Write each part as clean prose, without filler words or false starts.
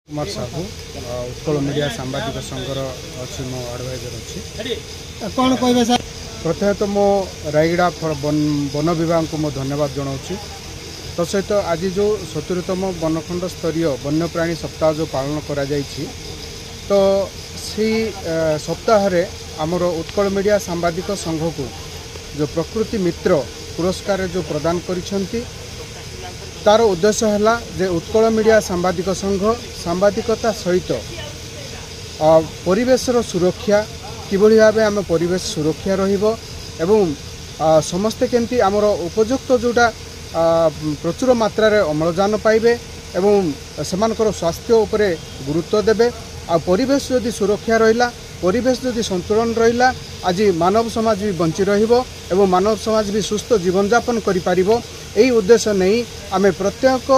Kumar Sahu Utkal media सांबादिक संघर अच्छी मो adviser अच्छी कौन कहे सर प्रथम तो मो रायगड़ा वन विभाग को मो धन्यवाद जनाऊँ तो सहित आज जो 70तम वनखंड स्तरीय वन्यप्राणी सप्ताह जो पालन करा जायछि तो सी सप्ताह रे आमर उत्कल मीडिया सांबादिक संघ को जो प्रकृति मित्र पुरस्कार जो प्रदान करिसेंती तार उद्देश्य है जे उत्कल मीडिया सांबादिक संघ सांबादिकता सहित परिवेशर सुरक्षा किभली भाव आम परिवेश सुरक्षा रहिबो एवं समस्ते केमती आमर उपयुक्त जोटा प्रचुर मात्रा रे अम्लजान पाइबे एवं सेमानकर स्वास्थ्य उपरे गुरुत्व देबे आ परिवेश जदि सुरक्षा रहिला परिवेश जदि संतुलन रहिला आज मानव समाज भी बंची रहिबो एवं मानव समाज भी सुस्थ जीवन यापन करि पारिबो एही उद्देश्य नहीं आम प्रत्येक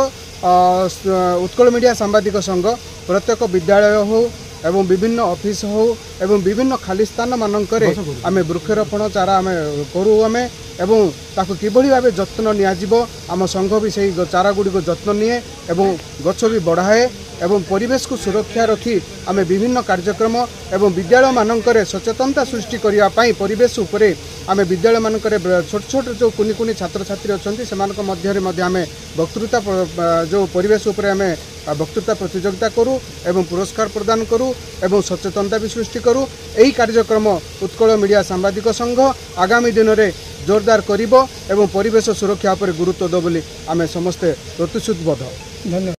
उत्कल मीडिया सांबादिक संघ प्रत्येक विद्यालय हो एवं विभिन्न ऑफिस हो एवं विभिन्न खाली स्थान मानकरे आम वृक्षरोपण चारा आम करूँ आम एवं ताको किभली भाबे जत्न नियाजिबो आम संघ भी सही चारा गुड़िक जत्न निए एवं गछ भी बढ़ाए एवं परिवेश को सुरक्षा रखी आम विभिन्न कार्यक्रम एवं विद्यालय मानकरे सचेतनता सृष्टि करिया पई परिवेश उपरे आम विद्यालय मानकरे छोट छोट जो कुनी कुनी छात्र छात्री अच्छी से आम वक्तृता जो परिवेश उपरे आम वक्तृता प्रतियोगिता करूँ एवं पुरस्कार प्रदान करूँ एवं सचेतनता भी सृष्टि करूँ यही कार्यक्रम उत्कल मीडिया सांबादिक संघ आगामी दिन में जोरदार करिबो एवं परिवेश सुरक्षा पर गुरुत्व दो बोली आम समस्ते प्रतिश्रुतिबद्ध। धन्यवाद।